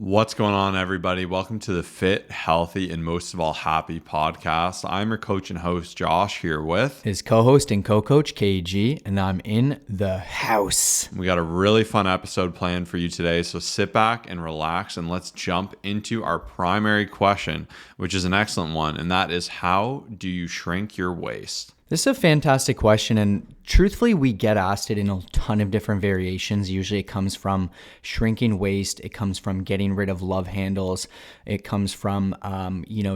What's going on, everybody? Welcome to the Fit, Healthy, and most of all, Happy podcast. I'm your coach and host, Josh, here with his co-host and co-coach, KG, and I'm in the house. We got a really fun episode planned for you today, so sit back and relax, and let's jump into our primary question, which is an excellent one, and that is, how do you shrink your waist? This is a fantastic question, and truthfully, we get asked it in a ton of different variations. Usually it comes from shrinking waist, it comes from getting rid of love handles, it comes from,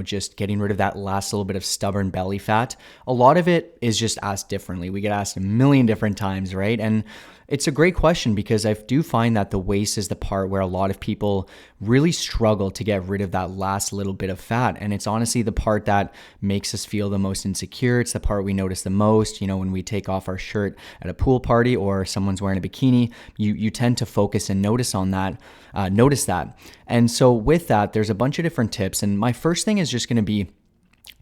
just getting rid of that last little bit of stubborn belly fat. A lot of it is just asked differently. We get asked a million different times, right? And it's a great question because I do find that the waist is the part where a lot of people really struggle to get rid of that last little bit of fat. And it's honestly the part that makes us feel the most insecure. It's the part we notice the most. You know, when we take off our shirt at a pool party or someone's wearing a bikini, you tend to focus and notice that. And so with that, there's a bunch of different tips. And my first thing is just going to be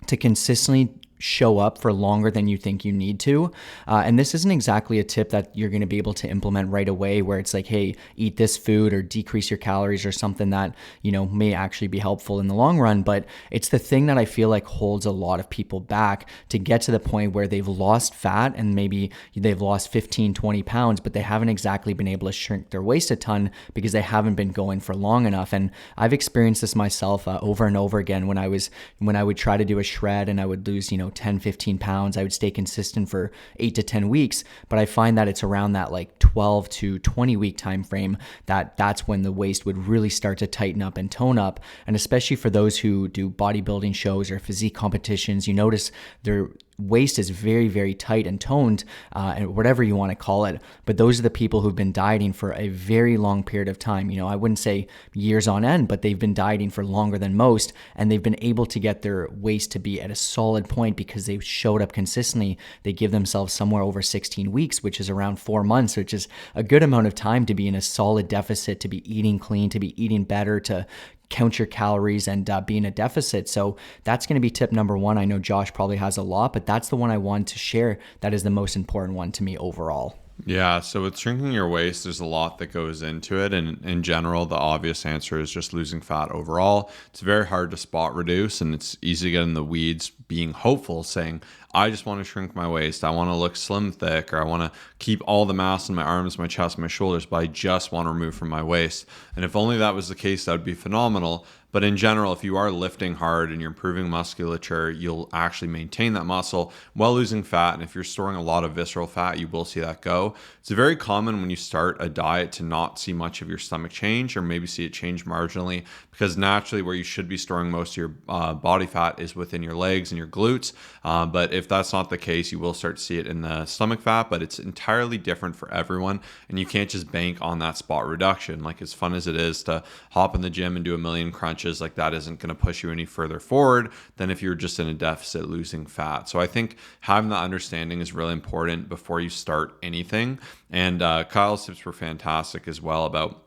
to consistently show up for longer than you think you need to. And this isn't exactly a tip that you're going to be able to implement right away where it's like, hey, eat this food or decrease your calories or something that, may actually be helpful in the long run. But it's the thing that I feel like holds a lot of people back to get to the point where they've lost fat and maybe they've lost 15, 20 pounds, but they haven't exactly been able to shrink their waist a ton because they haven't been going for long enough. And I've experienced this myself over and over again when I would try to do a shred and I would lose, 10, 15 pounds. I would stay consistent for 8 to 10 weeks, but I find that it's around that like 12 to 20 week time frame that's when the waist would really start to tighten up and tone up. And especially for those who do bodybuilding shows or physique competitions, you notice their waist is very, very tight and toned, and whatever you want to call it. But those are the people who've been dieting for a very long period of time. I wouldn't say years on end, but they've been dieting for longer than most, and they've been able to get their waist to be at a solid point because they've showed up consistently. They give themselves somewhere over 16 weeks, which is around 4 months, which is a good amount of time to be in a solid deficit, to be eating clean, to be eating better, to count your calories and be in a deficit. So that's going to be tip number one. I know Josh probably has a lot, but that's the one I want to share. That is the most important one to me overall. Yeah, so with shrinking your waist, there's a lot that goes into it. And in general, the obvious answer is just losing fat overall. It's very hard to spot reduce, and it's easy to get in the weeds being hopeful, saying, I just want to shrink my waist. I want to look slim, thick, or I want to keep all the mass in my arms, my chest, my shoulders, but I just want to remove from my waist. And if only that was the case, that would be phenomenal. But in general, if you are lifting hard and you're improving musculature, you'll actually maintain that muscle while losing fat. And if you're storing a lot of visceral fat, you will see that go. It's very common when you start a diet to not see much of your stomach change, or maybe see it change marginally, because naturally where you should be storing most of your body fat is within your legs and your glutes. But if that's not the case, you will start to see it in the stomach fat, but it's entirely different for everyone. And you can't just bank on that spot reduction. Like, as fun as it is to hop in the gym and do a million crunches, like that isn't going to push you any further forward than if you're just in a deficit losing fat. So I think having that understanding is really important before you start anything. And Kyle's tips were fantastic as well about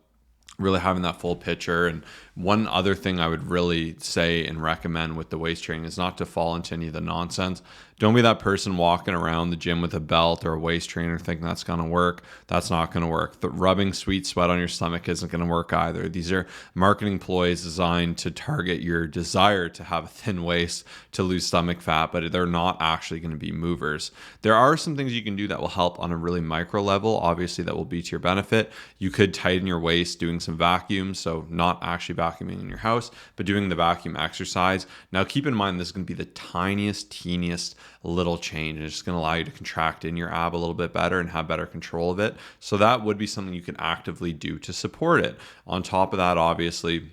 really having that full picture. And one other thing I would really say and recommend with the waist training is not to fall into any of the nonsense. Don't be that person walking around the gym with a belt or a waist trainer thinking that's going to work. That's not going to work. The rubbing sweet sweat on your stomach isn't going to work either. These are marketing ploys designed to target your desire to have a thin waist to lose stomach fat, but they're not actually going to be movers. There are some things you can do that will help on a really micro level. Obviously, that will be to your benefit. You could tighten your waist doing some vacuums, so not actually vacuuming in your house, but doing the vacuum exercise. Now, keep in mind, this is going to be the teeniest little change. It's just going to allow you to contract in your ab a little bit better and have better control of it. So that would be something you can actively do to support it. On top of that, obviously,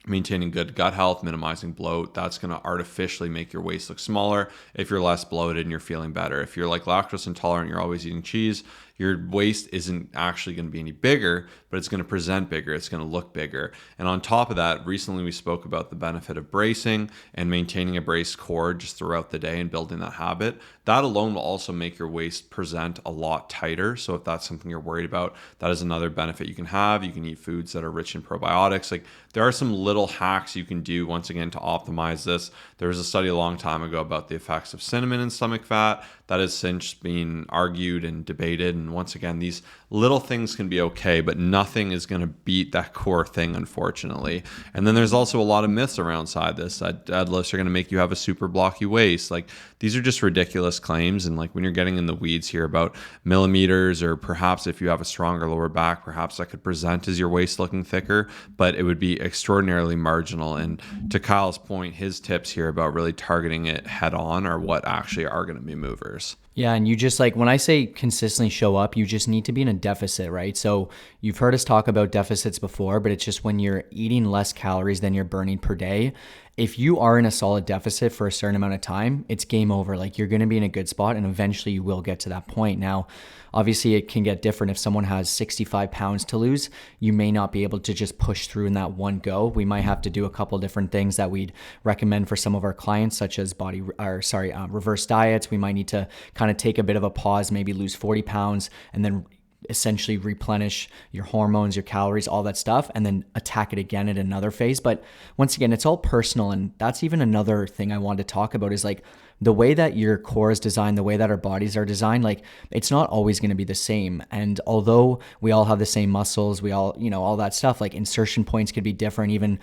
maintaining good gut health, minimizing bloat, that's going to artificially make your waist look smaller. If you're less bloated and you're feeling better, if you're like lactose intolerant, you're always eating cheese, your waist isn't actually going to be any bigger, but it's going to present bigger. It's going to look bigger. And on top of that, recently we spoke about the benefit of bracing and maintaining a braced core just throughout the day and building that habit. That alone will also make your waist present a lot tighter. So if that's something you're worried about, that is another benefit you can have. You can eat foods that are rich in probiotics. Like, there are some little hacks you can do, once again, to optimize this. There was a study a long time ago about the effects of cinnamon in stomach fat. that has since been argued and debated. And once again, these little things can be okay, but nothing is going to beat that core thing, unfortunately. And then there's also a lot of myths around this, that deadlifts are going to make you have a super blocky waist. Like, these are just ridiculous claims. And like, when you're getting in the weeds here about millimeters, or perhaps if you have a stronger lower back, perhaps that could present as your waist looking thicker, but it would be extraordinarily marginal. And to Kyle's point, his tips here about really targeting it head on are what actually are going to be movers. Yeah, and you just, like, when I say consistently show up, you just need to be in a deficit, right? So you've heard us talk about deficits before, but it's just when you're eating less calories than you're burning per day. If you are in a solid deficit for a certain amount of time, it's game over. Like, you're going to be in a good spot, and eventually you will get to that point. Now, obviously it can get different. If someone has 65 pounds to lose, you may not be able to just push through in that one go. We might have to do a couple different things that we'd recommend for some of our clients, such as reverse diets. We might need to kind of take a bit of a pause, maybe lose 40 pounds and then essentially replenish your hormones, your calories, all that stuff, and then attack it again at another phase. But once again, it's all personal. And that's even another thing I wanted to talk about, is like the way that your core is designed, the way that our bodies are designed, like, it's not always going to be the same. And although we all have the same muscles, we all, all that stuff, like insertion points could be different. Even,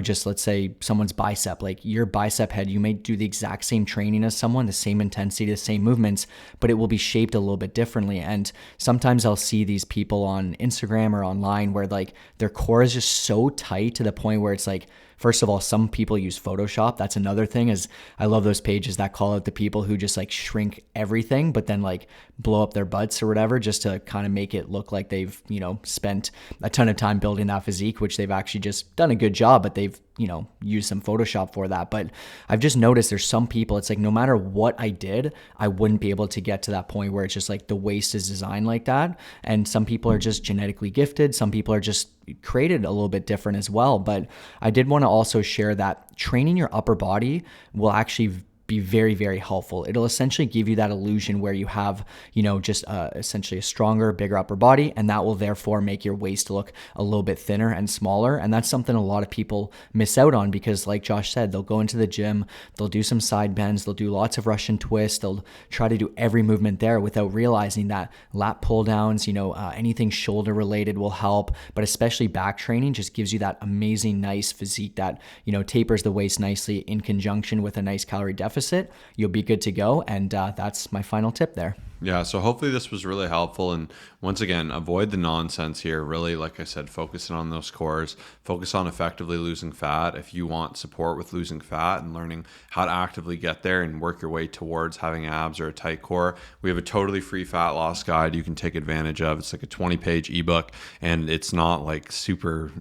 just let's say someone's bicep, like your bicep head, you may do the exact same training as someone, the same intensity, the same movements, but it will be shaped a little bit differently. And sometimes I'll see these people on Instagram or online where like their core is just so tight to the point where it's like, first of all, some people use Photoshop. That's another thing, is I love those pages that call out the people who just like shrink everything, but then like blow up their butts or whatever, just to kind of make it look like they've, spent a ton of time building that physique, which they've actually just done a good job, but they've, use some Photoshop for that. But I've just noticed there's some people, it's like no matter what I did, I wouldn't be able to get to that point where it's just like the waist is designed like that. And some people are just genetically gifted. Some people are just created a little bit different as well. But I did want to also share that training your upper body will actually be very, very helpful. It'll essentially give you that illusion where you have, just essentially a stronger, bigger upper body, and that will therefore make your waist look a little bit thinner and smaller. And that's something a lot of people miss out on, because like Josh said, they'll go into the gym, they'll do some side bends, they'll do lots of Russian twists, they'll try to do every movement there without realizing that lat pull downs, anything shoulder related will help, but especially back training just gives you that amazing, nice physique that, tapers the waist nicely in conjunction with a nice calorie deficit. You'll be good to go. And that's my final tip there. Yeah, so hopefully this was really helpful. And once again, avoid the nonsense here. Really, like I said, focusing on those cores, focus on effectively losing fat. If you want support with losing fat and learning how to actively get there and work your way towards having abs or a tight core, we have a totally free fat loss guide you can take advantage of. It's like a 20-page ebook, and it's not like super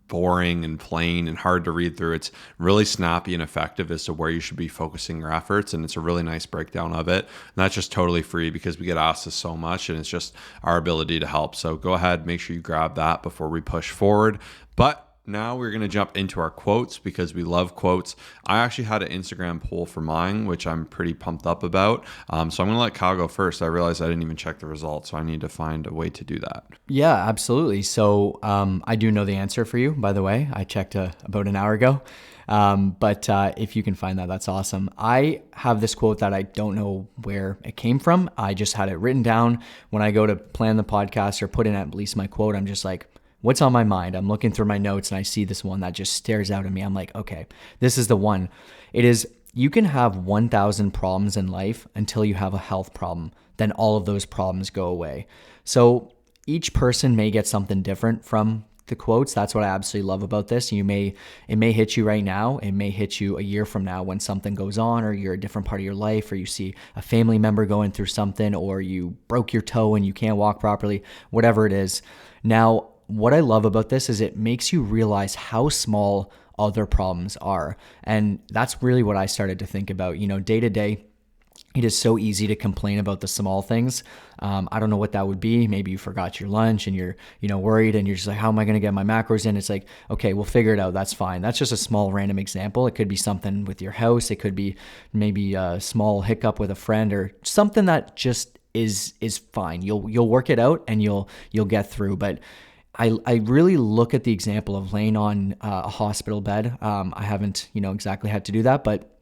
boring and plain and hard to read through. It's really snappy and effective as to where you should be focusing your efforts, and it's a really nice breakdown of it. And that's just totally free because we get asked this so much, and it's just our ability to help. So go ahead, make sure you grab that before we push forward. But now we're going to jump into our quotes because we love quotes. I actually had an Instagram poll for mine, which I'm pretty pumped up about. So I'm going to let Kyle go first. I realized I didn't even check the results, so I need to find a way to do that. Yeah, absolutely. So I do know the answer for you, by the way. I checked about an hour ago. But if you can find that, that's awesome. I have this quote that I don't know where it came from. I just had it written down. When I go to plan the podcast or put in at least my quote, I'm just like, what's on my mind? I'm looking through my notes and I see this one that just stares out at me. I'm like, okay, this is the one. It is, you can have 1,000 problems in life until you have a health problem. Then all of those problems go away. So each person may get something different from the quotes. That's what I absolutely love about this. It may hit you right now. It may hit you a year from now when something goes on, or you're a different part of your life, or you see a family member going through something, or you broke your toe and you can't walk properly, whatever it is. Now, what I love about this is it makes you realize how small other problems are. And that's really what I started to think about. Day to day, it is so easy to complain about the small things. I don't know what that would be. Maybe you forgot your lunch and you're, worried and you're just like, how am I going to get my macros in? It's like, okay, we'll figure it out. That's fine. That's just a small random example. It could be something with your house. It could be maybe a small hiccup with a friend, or something that just is fine. You'll work it out and you'll get through. But I really look at the example of laying on a hospital bed. I haven't, exactly had to do that, but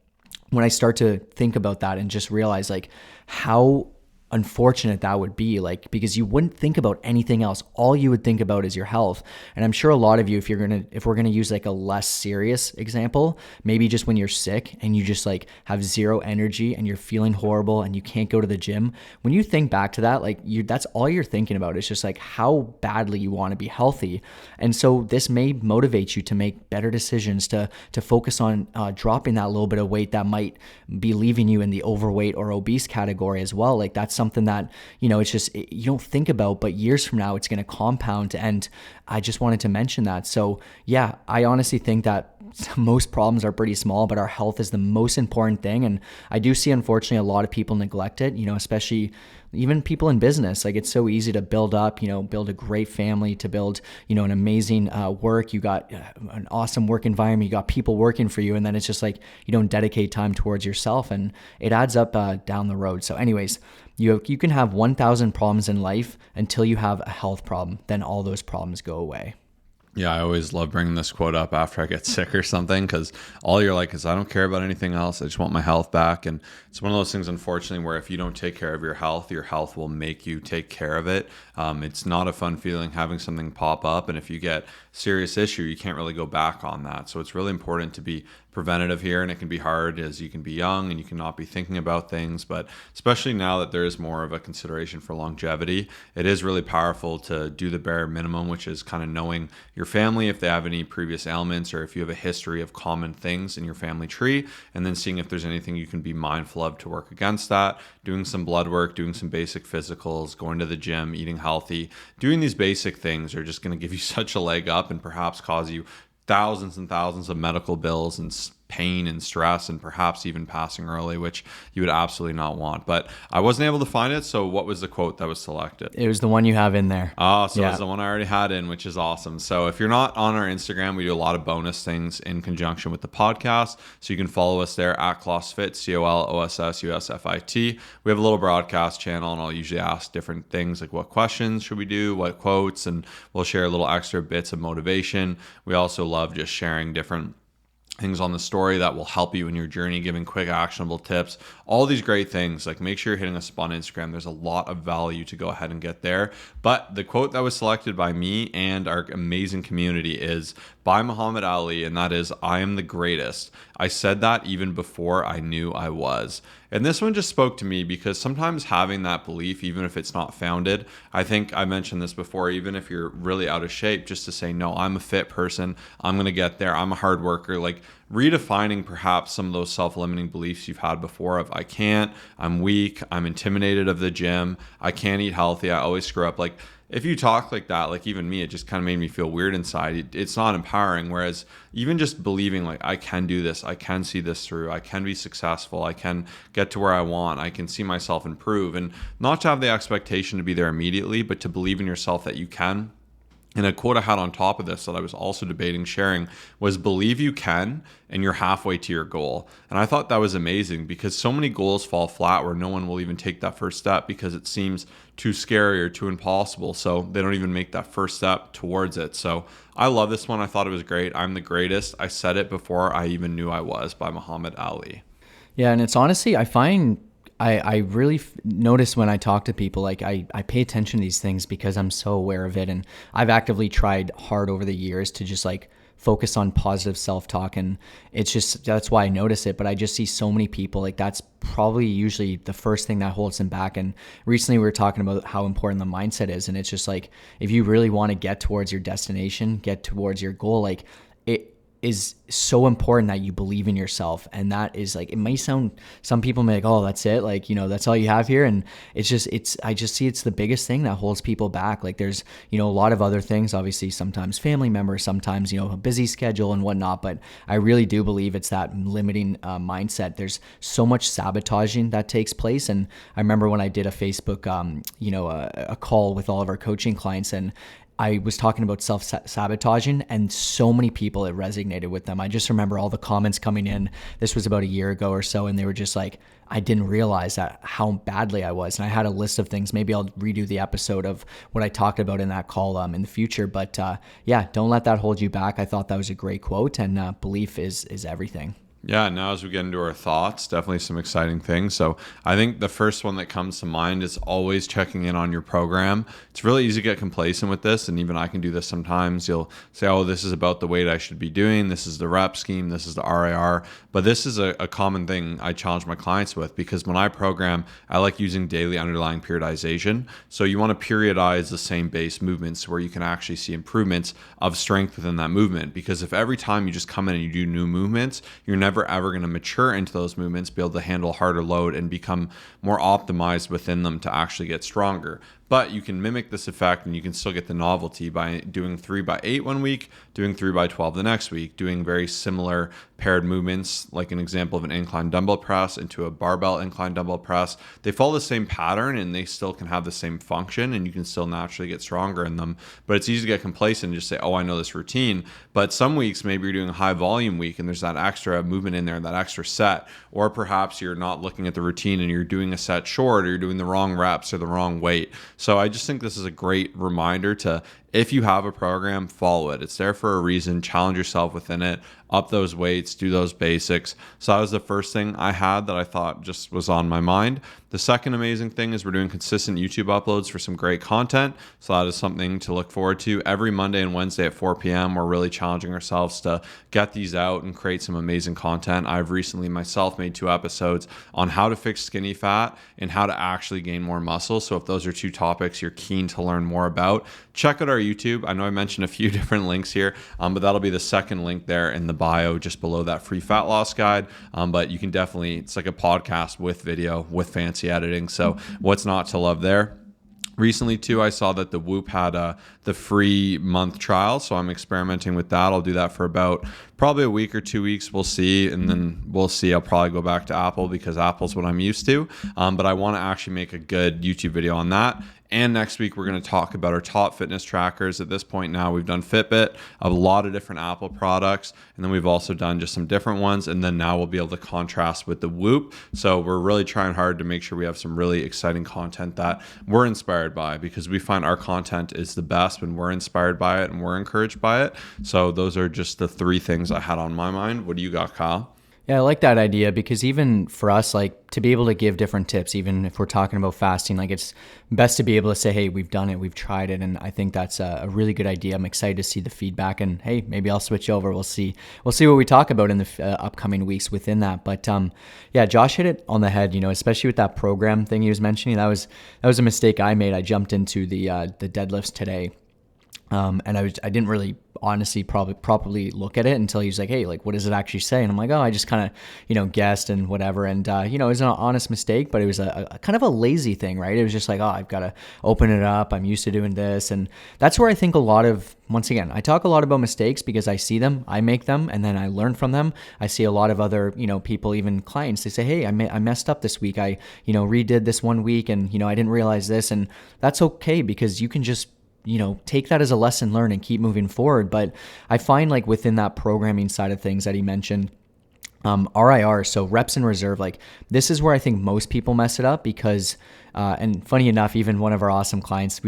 when I start to think about that and just realize like how unfortunate that would be, like, because you wouldn't think about anything else. All you would think about is your health. And I'm sure a lot of you, if we're gonna use like a less serious example, maybe just when you're sick and you just like have zero energy and you're feeling horrible and you can't go to the gym, when you think back to that, like that's all you're thinking about. It's just like how badly you want to be healthy. And so this may motivate you to make better decisions, to focus on dropping that little bit of weight that might be leaving you in the overweight or obese category as well. Like that's something that, it's just, you don't think about, but years from now, it's going to compound. And I just wanted to mention that. So yeah, I honestly think that most problems are pretty small, but our health is the most important thing. And I do see, unfortunately, a lot of people neglect it, especially even people in business. Like it's so easy to build up, build a great family, to build, an amazing work. You got an awesome work environment. You got people working for you. And then it's just like, you don't dedicate time towards yourself, and it adds up down the road. So anyways, you can have 1,000 problems in life until you have a health problem. Then all those problems go away. Yeah, I always love bringing this quote up after I get sick or something, because all you're like is, I don't care about anything else. I just want my health back. And it's one of those things, unfortunately, where if you don't take care of your health will make you take care of it. It's not a fun feeling having something pop up. And if you get serious issue, you can't really go back on that. So it's really important to be preventative here, and it can be hard as you can be young and you cannot be thinking about things, but especially now that there is more of a consideration for longevity, it is really powerful to do the bare minimum, which is kind of knowing your family, if they have any previous ailments or if you have a history of common things in your family tree, and then seeing if there's anything you can be mindful of to work against that, doing some blood work, doing some basic physicals, going to the gym, eating healthy. Doing these basic things are just going to give you such a leg up and perhaps cause you thousands and thousands of medical bills and pain and stress, and perhaps even passing early, which you would absolutely not want. But I wasn't able to find it. So what was the quote that was selected? It was the one you have in there. Oh, so it's the one I already had in, which is awesome. So if you're not on our Instagram, we do a lot of bonus things in conjunction with the podcast. So you can follow us there at ColossusFit, ColossusFit. We have a little broadcast channel, and I'll usually ask different things like what questions should we do, what quotes, and we'll share little extra bits of motivation. We also love just sharing different things on the story that will help you in your journey, giving quick actionable tips, all these great things. Like, make sure you're hitting us up on Instagram. There's a lot of value to go ahead and get there. But the quote that was selected by me and our amazing community is by Muhammad Ali, and that is, "I am the greatest. I said that even before I knew I was." And this one just spoke to me because sometimes having that belief, even if it's not founded, I think I mentioned this before, even if you're really out of shape, just to say, no, I'm a fit person, I'm going to get there, I'm a hard worker, like redefining perhaps some of those self-limiting beliefs you've had before of, I can't, I'm weak, I'm intimidated of the gym, I can't eat healthy, I always screw up. Like, if you talk like that, like even me, it just kind of made me feel weird inside. It's not empowering. Whereas even just believing like, I can do this, I can see this through, I can be successful, I can get to where I want, I can see myself improve, and not to have the expectation to be there immediately, but to believe in yourself that you can. And a quote I had on top of this that I was also debating sharing was, believe you can, and you're halfway to your goal. And I thought that was amazing, because so many goals fall flat where no one will even take that first step because it seems too scary or too impossible. So they don't even make that first step towards it. So I love this one. I thought it was great. I'm the greatest. I said it before I even knew I was, by Muhammad Ali. Yeah. And it's honestly, I find I really notice when I talk to people, like I pay attention to these things because I'm so aware of it. And I've actively tried hard over the years to just like focus on positive self-talk. And it's just, that's why I notice it. But I just see so many people, like that's probably usually the first thing that holds them back. And recently we were talking about how important the mindset is. And it's just like, if you really want to get towards your destination, get towards your goal, like it is so important that you believe in yourself. And that is like, it may sound, some people may like, oh, that's it, like, that's all you have here. And it's just, I just see it's the biggest thing that holds people back. Like there's, a lot of other things, obviously sometimes family members, sometimes, a busy schedule and whatnot, but I really do believe it's that limiting mindset. There's so much sabotaging that takes place. And I remember when I did a Facebook, a call with all of our coaching clients, and I was talking about self-sabotaging, and so many people, it resonated with them. I just remember all the comments coming in. This was about a year ago or so, and they were just like, I didn't realize that how badly I was. And I had a list of things. Maybe I'll redo the episode of what I talked about in that call in the future. But yeah, don't let that hold you back. I thought that was a great quote, and belief is everything. Yeah, now as we get into our thoughts, definitely some exciting things. So I think the first one that comes to mind is always checking in on your program. It's really easy to get complacent with this, and even I can do this sometimes. You'll say, oh, this is about the weight I should be doing. This is the rep scheme. This is the RIR. But this is a common thing I challenge my clients with, because when I program, I like using daily underlying periodization. So you want to periodize the same base movements where you can actually see improvements of strength within that movement. Because if every time you just come in and you do new movements, you're never ever going to mature into those movements, be able to handle harder load and become more optimized within them to actually get stronger. But you can mimic this effect and you can still get the novelty by doing 3x8 one week, doing 3x12 the next week, doing very similar paired movements, like an example of an incline dumbbell press into a barbell incline dumbbell press. They follow the same pattern and they still can have the same function, and you can still naturally get stronger in them. But it's easy to get complacent and just say, oh, I know this routine. But some weeks, maybe you're doing a high volume week and there's that extra movement in there, that extra set. Or perhaps you're not looking at the routine and you're doing a set short, or you're doing the wrong reps or the wrong weight. So I just think this is a great reminder to, if you have a program, follow it. It's there for a reason. Challenge yourself within it. Up those weights, do those basics. So that was the first thing I had that I thought just was on my mind. The second amazing thing is we're doing consistent YouTube uploads for some great content. So that is something to look forward to. Every Monday and Wednesday at 4 p.m., we're really challenging ourselves to get these out and create some amazing content. I've recently myself made 2 episodes on how to fix skinny fat and how to actually gain more muscle. So if those are 2 topics you're keen to learn more about, check out our YouTube. I know I mentioned a few different links here, but that'll be the second link there in the bio, just below that free fat loss guide. But you can definitely, it's like a podcast with video with fancy editing. So what's not to love there? Recently, too, I saw that the Whoop had the free month trial, so I'm experimenting with that. I'll do that for about probably a week or 2 weeks. We'll see, and then we'll see. I'll probably go back to Apple because Apple's what I'm used to. But I want to actually make a good YouTube video on that. And next week, we're going to talk about our top fitness trackers. At this point now, we've done Fitbit, a lot of different Apple products, and then we've also done just some different ones. And then now we'll be able to contrast with the Whoop. So we're really trying hard to make sure we have some really exciting content that we're inspired by, because we find our content is the best when we're inspired by it and we're encouraged by it. So those are just the 3 things I had on my mind. What do you got, Kyle? Yeah, I like that idea, because even for us, like, to be able to give different tips, even if we're talking about fasting, like, it's best to be able to say, hey, we've done it, we've tried it. And I think that's a really good idea. I'm excited to see the feedback, and hey, maybe I'll switch over. We'll see what we talk about in the upcoming weeks within that. But yeah, Josh hit it on the head, especially with that program thing he was mentioning. That was a mistake I made. I jumped into the deadlifts today. And I didn't really honestly probably properly look at it until he was like, hey, like, what does it actually say? And I'm like, oh, I just kind of, guessed and whatever. And, it was an honest mistake, but it was a kind of a lazy thing, right? It was just like, oh, I've got to open it up. I'm used to doing this. And that's where I think once again, I talk a lot about mistakes because I see them, I make them, and then I learn from them. I see a lot of other, people, even clients, they say, hey, I messed up this week. I, redid this one week and, I didn't realize this. And that's okay, because you can just take that as a lesson learned and keep moving forward. But I find, like, within that programming side of things that he mentioned, RIR, so reps in reserve, like, this is where I think most people mess it up, because and funny enough, even one of our awesome clients,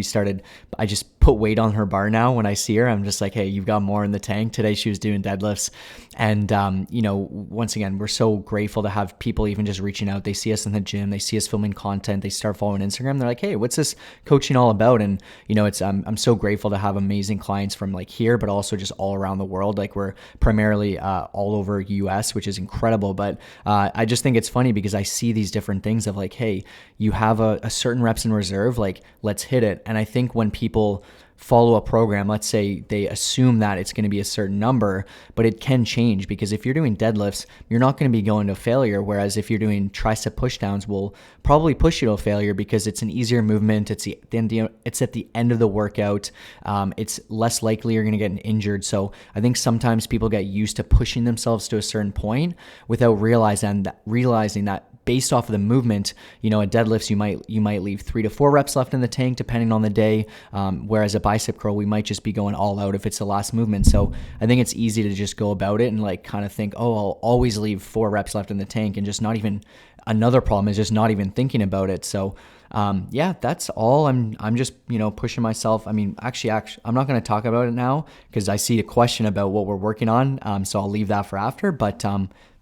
I just put weight on her bar now. When I see her, I'm just like, hey, you've got more in the tank. Today she was doing deadlifts. And, once again, we're so grateful to have people even just reaching out. They see us in the gym. They see us filming content. They start following Instagram. They're like, hey, what's this coaching all about? And, I'm so grateful to have amazing clients from, like, here, but also just all around the world. Like, we're primarily all over US, which is incredible. But I just think it's funny because I see these different things of, like, hey, you have a certain reps in reserve, like, let's hit it. And I think when people follow a program, let's say they assume that it's going to be a certain number, but it can change, because if you're doing deadlifts, you're not going to be going to failure. Whereas if you're doing tricep pushdowns, will probably push you to a failure, because it's an easier movement. It's at the end of the workout. It's less likely you're going to get injured. So I think sometimes people get used to pushing themselves to a certain point without realizing that based off of the movement, at deadlifts, you might leave 3 to 4 reps left in the tank depending on the day. Whereas a bicep curl, we might just be going all out if it's the last movement. So I think it's easy to just go about it and, like, kind of think, oh, I'll always leave 4 reps left in the tank, and just not even another problem is just not even thinking about it. So yeah, that's all. I'm just, pushing myself. I mean, actually, I'm not going to talk about it now because I see a question about what we're working on. So I'll leave that for after. But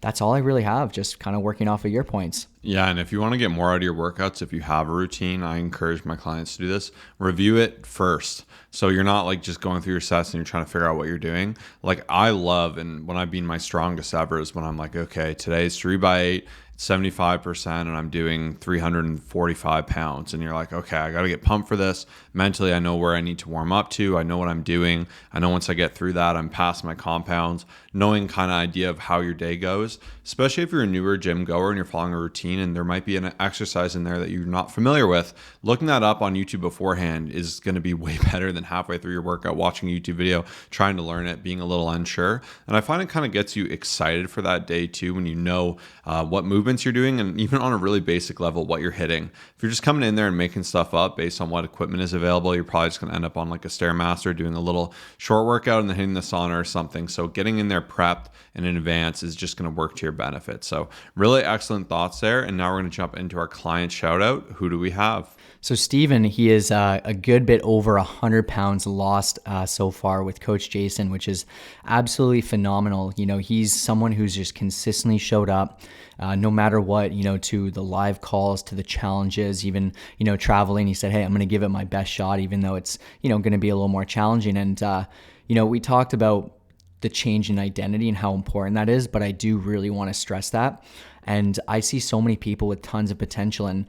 that's all I really have. Just kind of working off of your points. Yeah, and if you want to get more out of your workouts, if you have a routine, I encourage my clients to do this. Review it first. So you're not like just going through your sets and you're trying to figure out what you're doing. Like I love, and when I've been my strongest ever is when I'm like, okay, today's 3x8, 75%, and I'm doing 345 pounds. And you're like, okay, I got to get pumped for this. Mentally, I know where I need to warm up to. I know what I'm doing. I know once I get through that, I'm past my compounds, knowing kind of idea of how your day goes, especially if you're a newer gym goer and you're following a routine and there might be an exercise in there that you're not familiar with. Looking that up on YouTube beforehand is going to be way better than halfway through your workout, watching a YouTube video, trying to learn it, being a little unsure. And I find it kind of gets you excited for that day too, when you know what movements you're doing, and even on a really basic level, what you're hitting. If you're just coming in there and making stuff up based on what equipment is available, you're probably just going to end up on like a Stairmaster doing a little short workout and then hitting the sauna or something. So getting in there prepped and in advance is just going to work to your benefit. So really excellent thoughts there. And now we're going to jump into our client shout out. Who do we have? So Steven, he is a good bit over 100 pounds lost so far with Coach Jason, which is absolutely phenomenal. He's someone who's just consistently showed up no matter what, to the live calls, to the challenges, even, traveling. He said, hey, I'm going to give it my best shot, even though it's, going to be a little more challenging. And, we talked about the change in identity and how important that is, but I do really want to stress that. And I see so many people with tons of potential, and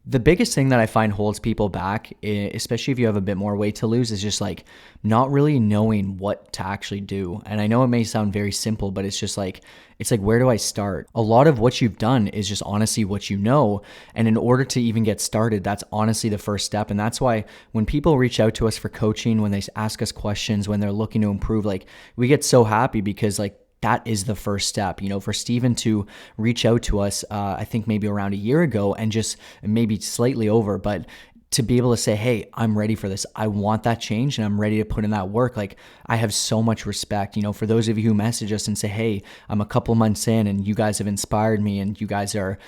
the biggest thing that I find holds people back, especially if you have a bit more weight to lose, is just like not really knowing what to actually do. And I know it may sound very simple, but it's like, where do I start? A lot of what you've done is just honestly what you know. And in order to even get started, that's honestly the first step. And that's why when people reach out to us for coaching, when they ask us questions, when they're looking to improve, like we get so happy because like, that is the first step, for Steven to reach out to us, I think maybe around a year ago and just maybe slightly over, but to be able to say, hey, I'm ready for this. I want that change and I'm ready to put in that work. Like I have so much respect, for those of you who message us and say, hey, I'm a couple months in and you guys have inspired me and you guys are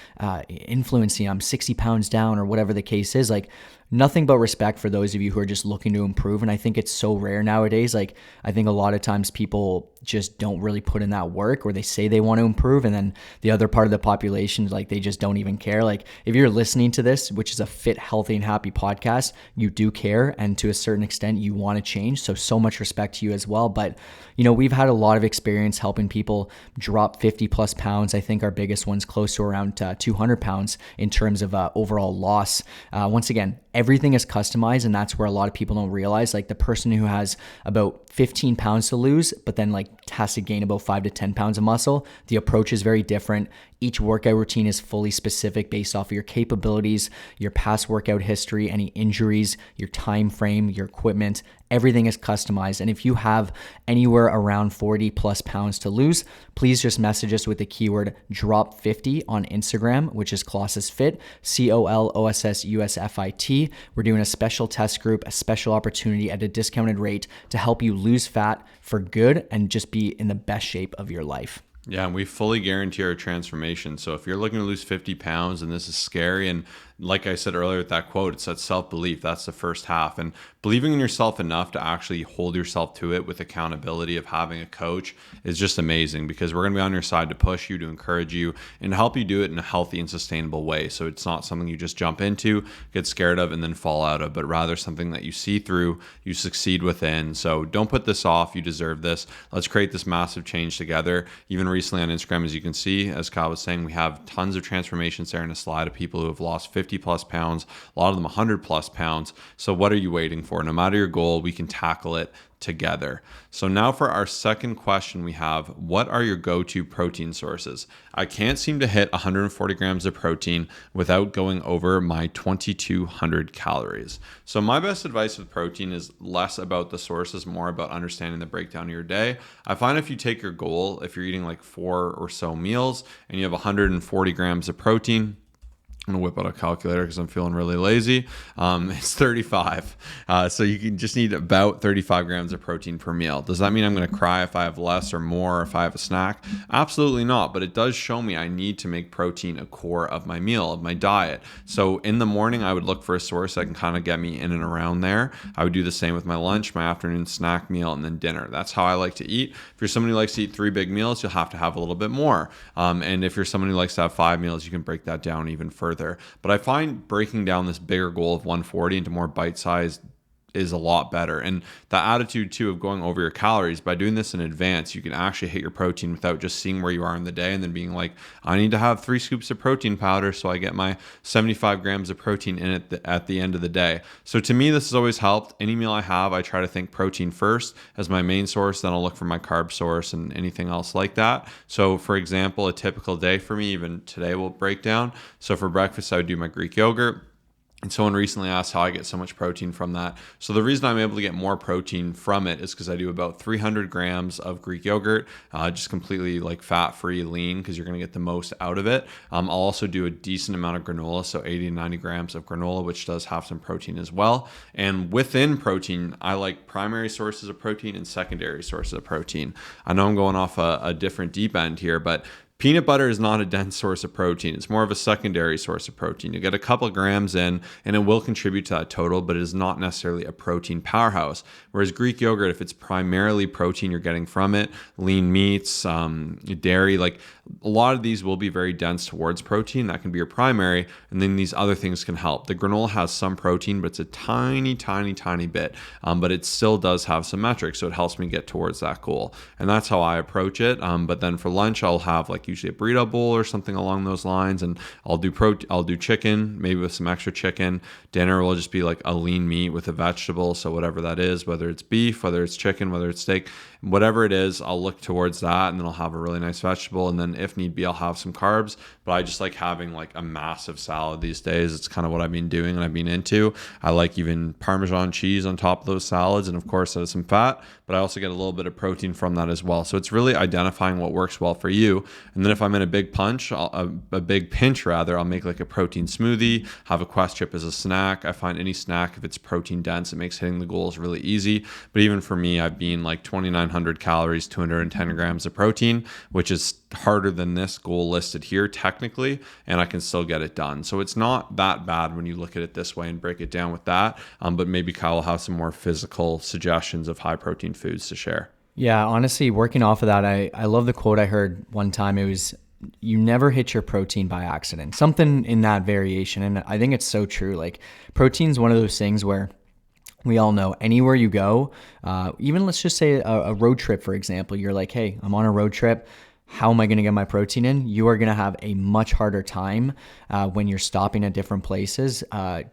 influencing, I'm 60 pounds down or whatever the case is. Like nothing but respect for those of you who are just looking to improve. And I think it's so rare nowadays. Like I think a lot of times people just don't really put in that work, or they say they want to improve. And then the other part of the population, like they just don't even care. Like if you're listening to this, which is a fit, healthy, and happy podcast, you do care. And to a certain extent, you want to change. So much respect to you as well. But, we've had a lot of experience helping people drop 50 plus pounds. I think our biggest one's close to around 200 pounds in terms of overall loss. Once again, everything is customized, and that's where a lot of people don't realize. Like the person who has about 15 pounds to lose, but then like has to gain about 5 to 10 pounds of muscle, the approach is very different. Each workout routine is fully specific based off of your capabilities, your past workout history, any injuries, your time frame, your equipment. Everything is customized. And if you have anywhere around 40 plus pounds to lose, please just message us with the keyword drop50 on Instagram, which is ColossusFit, ColossusUSFIT. We're doing a special test group, a special opportunity at a discounted rate to help you lose fat for good and just be in the best shape of your life. Yeah, and we fully guarantee our transformation. So if you're looking to lose 50 pounds and this is scary, and like I said earlier with that quote, it's that self-belief. That's the first half. And believing in yourself enough to actually hold yourself to it with accountability of having a coach is just amazing, because we're going to be on your side to push you, to encourage you, and to help you do it in a healthy and sustainable way. So it's not something you just jump into, get scared of, and then fall out of, but rather something that you see through, you succeed within. So don't put this off. You deserve this. Let's create this massive change together. Even recently on Instagram, as you can see, as Kyle was saying, we have tons of transformations there in a slide of people who have lost 50 plus pounds, a lot of them 100 plus pounds. So what are you waiting for? No matter your goal, we can tackle it together. So now for our second question, we have, what are your go-to protein sources? I can't seem to hit 140 grams of protein without going over my 2,200 calories. So my best advice with protein is less about the sources, more about understanding the breakdown of your day. I find if you take your goal, if you're eating like 4 or so meals and you have 140 grams of protein, I'm gonna whip out a calculator because I'm feeling really lazy. It's 35. So you can just need about 35 grams of protein per meal. Does that mean I'm gonna cry if I have less or more, or if I have a snack? Absolutely not. But it does show me I need to make protein a core of my meal, of my diet. So in the morning, I would look for a source that can kind of get me in and around there. I would do the same with my lunch, my afternoon snack meal, and then dinner. That's how I like to eat. If you're somebody who likes to eat 3 big meals, you'll have to have a little bit more. And if you're someone who likes to have 5 meals, you can break that down even further. But I find breaking down this bigger goal of 140 into more bite-sized is a lot better. And the attitude too of going over your calories, by doing this in advance, you can actually hit your protein without just seeing where you are in the day and then being like, I need to have 3 scoops of protein powder so I get my 75 grams of protein in it at the end of the day. So to me, this has always helped. Any meal I have, I try to think protein first as my main source, then I'll look for my carb source and anything else like that. So for example, a typical day for me, even today will break down. So for breakfast, I would do my Greek yogurt. And someone recently asked how I get so much protein from that. So the reason I'm able to get more protein from it is because I do about 300 grams of Greek yogurt, just completely like fat-free, lean, because you're going to get the most out of it. I'll also do a decent amount of granola, so 80 to 90 grams of granola, which does have some protein as well. And within protein, I like primary sources of protein and secondary sources of protein. I know I'm going off a different deep end here, but peanut butter is not a dense source of protein. It's more of a secondary source of protein. You get a couple of grams in and it will contribute to that total, but it is not necessarily a protein powerhouse. Whereas Greek yogurt, if it's primarily protein you're getting from it, lean meats, dairy, like a lot of these will be very dense towards protein. That can be your primary. And then these other things can help. The granola has some protein, but it's a tiny, tiny, tiny bit. But it still does have some metrics. So it helps me get towards that goal. And that's how I approach it. But then for lunch, I'll have like usually a burrito bowl or something along those lines, and I'll do chicken, maybe with some extra chicken. Dinner will just be like a lean meat with a vegetable, so whatever that is, whether it's beef, whether it's chicken, whether it's steak, whatever it is, I'll look towards that, and then I'll have a really nice vegetable, and then if need be, I'll have some carbs. But I just like having like a massive salad these days. It's kind of what I've been doing and I've been into. I like even Parmesan cheese on top of those salads, and of course there's some fat, but I also get a little bit of protein from that as well. So it's really identifying what works well for you. And then if I'm in a big pinch, I'll make like a protein smoothie, have a Quest chip as a snack. I find any snack, if it's protein dense, it makes hitting the goals really easy. But even for me, I've been like 2,900 calories, 210 grams of protein, which is harder than this goal listed here technically, and I can still get it done. So it's not that bad when you look at it this way and break it down with that. But maybe Kyle will have some more physical suggestions of high protein foods to share. Yeah, honestly, working off of that, I love the quote I heard one time. It was, you never hit your protein by accident. Something in that variation. And I think it's so true. Like protein's one of those things where we all know anywhere you go, even let's just say a road trip, for example, you're like, hey, I'm on a road trip. How am I going to get my protein in? You are going to have a much harder time when you're stopping at different places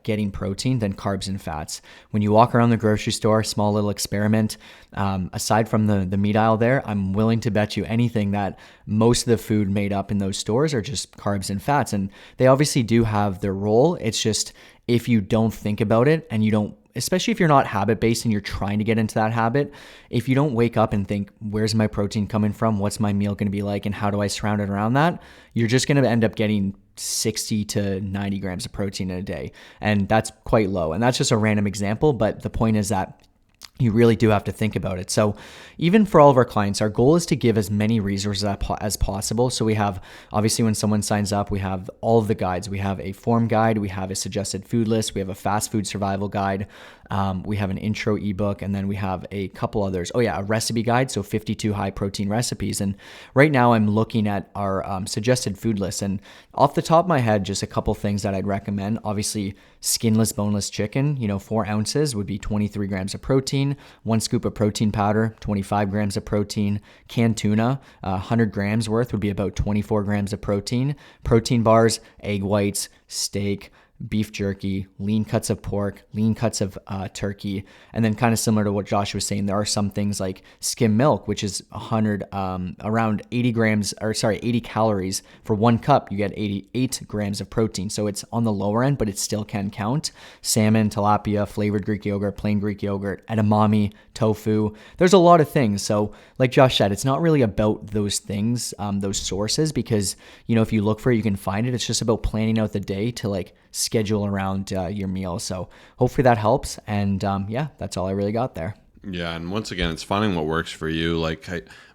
getting protein than carbs and fats. When you walk around the grocery store, small little experiment, aside from the meat aisle there, I'm willing to bet you anything that most of the food made up in those stores are just carbs and fats. And they obviously do have their role. It's just if you don't think about it and you don't, especially if you're not habit-based and you're trying to get into that habit, if you don't wake up and think, where's my protein coming from? What's my meal going to be like? And how do I surround it around that? You're just going to end up getting 60 to 90 grams of protein in a day. And that's quite low. And that's just a random example. But the point is that you really do have to think about it. So even for all of our clients, our goal is to give as many resources as possible. So we have, obviously when someone signs up, we have all of the guides. We have a form guide, we have a suggested food list, we have a fast food survival guide, we have an intro ebook, and then we have a couple others. Oh yeah, a recipe guide, so 52 high protein recipes. And right now I'm looking at our suggested food list, and off the top of my head, just a couple things that I'd recommend. Obviously, skinless, boneless chicken, 4 ounces would be 23 grams of protein. 1 scoop of protein powder, 25 grams of protein. Canned tuna, 100 grams worth would be about 24 grams of protein. Protein bars, egg whites, steak, beef jerky, lean cuts of pork, lean cuts of turkey. And then kind of similar to what Josh was saying, there are some things like skim milk, which is around 80 calories for 1 cup. You get 88 grams of protein. So it's on the lower end, but it still can count. Salmon, tilapia, flavored Greek yogurt, plain Greek yogurt, edamame, tofu. There's a lot of things. So like Josh said, it's not really about those things, those sources, because, if you look for it, you can find it. It's just about planning out the day to like schedule around your meal. So hopefully that helps. And that's all I really got there. Yeah, and once again, it's finding what works for you. Like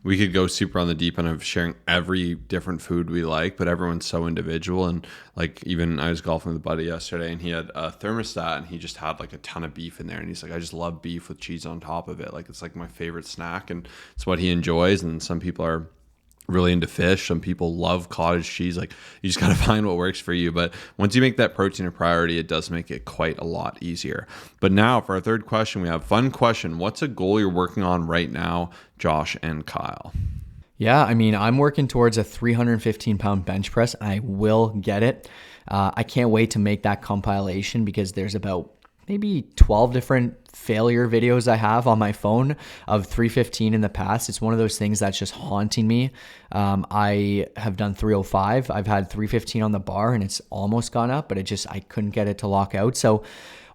we could go super on the deep end of sharing every different food we like, but everyone's so individual. And like even I was golfing with a buddy yesterday, and he had a thermostat, and he just had like a ton of beef in there, and he's like, I just love beef with cheese on top of it. Like it's like my favorite snack, and it's what he enjoys. And some people are really into fish. Some people love cottage cheese. Like you just got to find what works for you. But once you make that protein a priority, it does make it quite a lot easier. But now for our third question, we have fun question. What's a goal you're working on right now, Josh and Kyle? Yeah, I mean, I'm working towards a 315-pound bench press. I will get it. I can't wait to make that compilation because there's about maybe 12 different failure videos I have on my phone of 315 in the past. It's one of those things that's just haunting me. I have done 305. I've had 315 on the bar and it's almost gone up, but I couldn't get it to lock out. So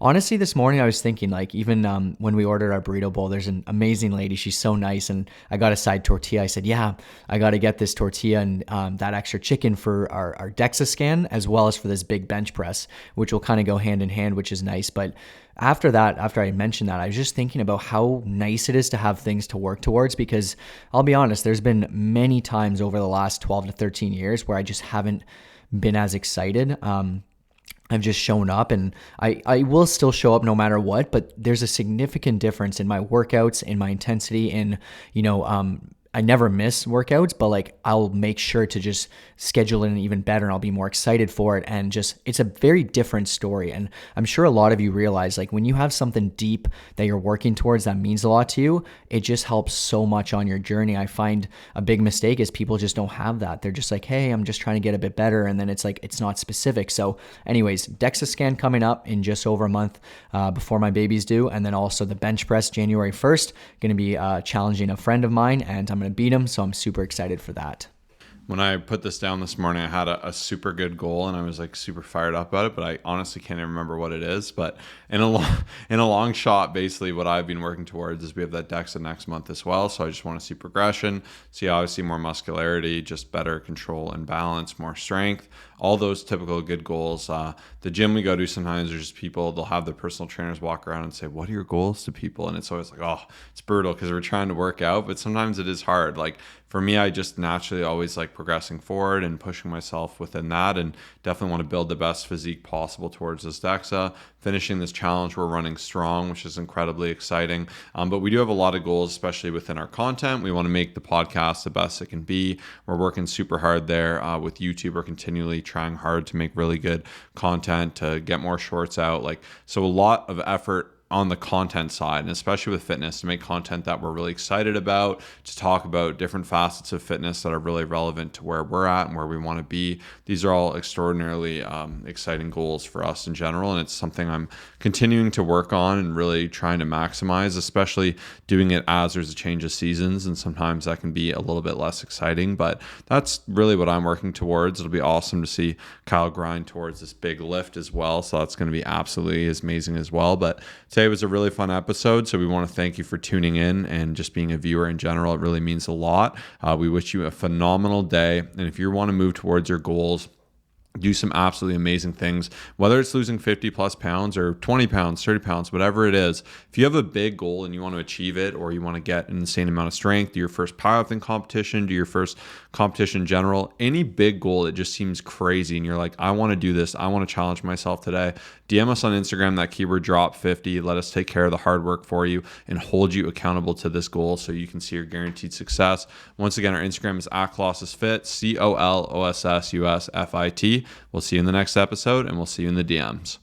honestly, this morning I was thinking, like, even when we ordered our burrito bowl, there's an amazing lady. She's so nice. And I got a side tortilla. I said, yeah, I got to get this tortilla and that extra chicken for our DEXA scan, as well as for this big bench press, which will kind of go hand in hand, which is nice. But after I mentioned that, I was just thinking about how nice it is to have things to work towards, because I'll be honest, there's been many times over the last 12 to 13 years where I just haven't been as excited. I've just shown up, and I will still show up no matter what, but there's a significant difference in my workouts, in my intensity, in, I never miss workouts, but like I'll make sure to just schedule it even better, and I'll be more excited for it. And just, it's a very different story. And I'm sure a lot of you realize, like, when you have something deep that you're working towards that means a lot to you, it just helps so much on your journey. I find a big mistake is people just don't have that. They're just like, hey, I'm just trying to get a bit better. And then it's like, it's not specific. So anyways, DEXA scan coming up in just over a month before my baby's due. And then also the bench press January 1st, going to be challenging a friend of mine, and I'm going to beat him. So I'm super excited for that. When I put this down this morning, I had a super good goal, and I was like super fired up about it, but I honestly can't even remember what it is. But in a long shot, basically what I've been working towards is we have that DEXA next month as well. So I just want to see progression, see obviously more muscularity, just better control and balance, more strength, all those typical good goals. The gym we go to, sometimes there's just people, they'll have the personal trainers walk around and say, what are your goals to people? And it's always like, oh, it's brutal because we're trying to work out, but sometimes it is hard. Like for me, I just naturally always like progressing forward and pushing myself within that, and definitely want to build the best physique possible towards this DEXA, finishing this challenge. We're running strong, which is incredibly exciting. But we do have a lot of goals, especially within our content. We want to make the podcast the best it can be. We're working super hard there with YouTube. We're continually trying hard to make really good content, to get more shorts out. So a lot of effort on the content side, and especially with fitness, to make content that we're really excited about, to talk about different facets of fitness that are really relevant to where we're at and where we want to be. These are all extraordinarily exciting goals for us in general, and it's something I'm continuing to work on and really trying to maximize, especially doing it as there's a change of seasons, and sometimes that can be a little bit less exciting, but that's really what I'm working towards. It'll be awesome to see Kyle grind towards this big lift as well, so that's going to be absolutely amazing as well. But today was a really fun episode, so we want to thank you for tuning in and just being a viewer in general. It really means a lot. We wish you a phenomenal day, and if you want to move towards your goals, do some absolutely amazing things, whether it's losing 50 plus pounds or 20 pounds, 30 pounds, whatever it is. If you have a big goal and you want to achieve it, or you want to get an insane amount of strength, do your first powerlifting competition, do your first competition in general, any big goal that just seems crazy and you're like, I want to do this, I want to challenge myself today, DM us on Instagram, that keyword drop50. Let us take care of the hard work for you and hold you accountable to this goal so you can see your guaranteed success. Once again, our Instagram is @ColossusFit, ColossusFit. We'll see you in the next episode, and we'll see you in the DMs.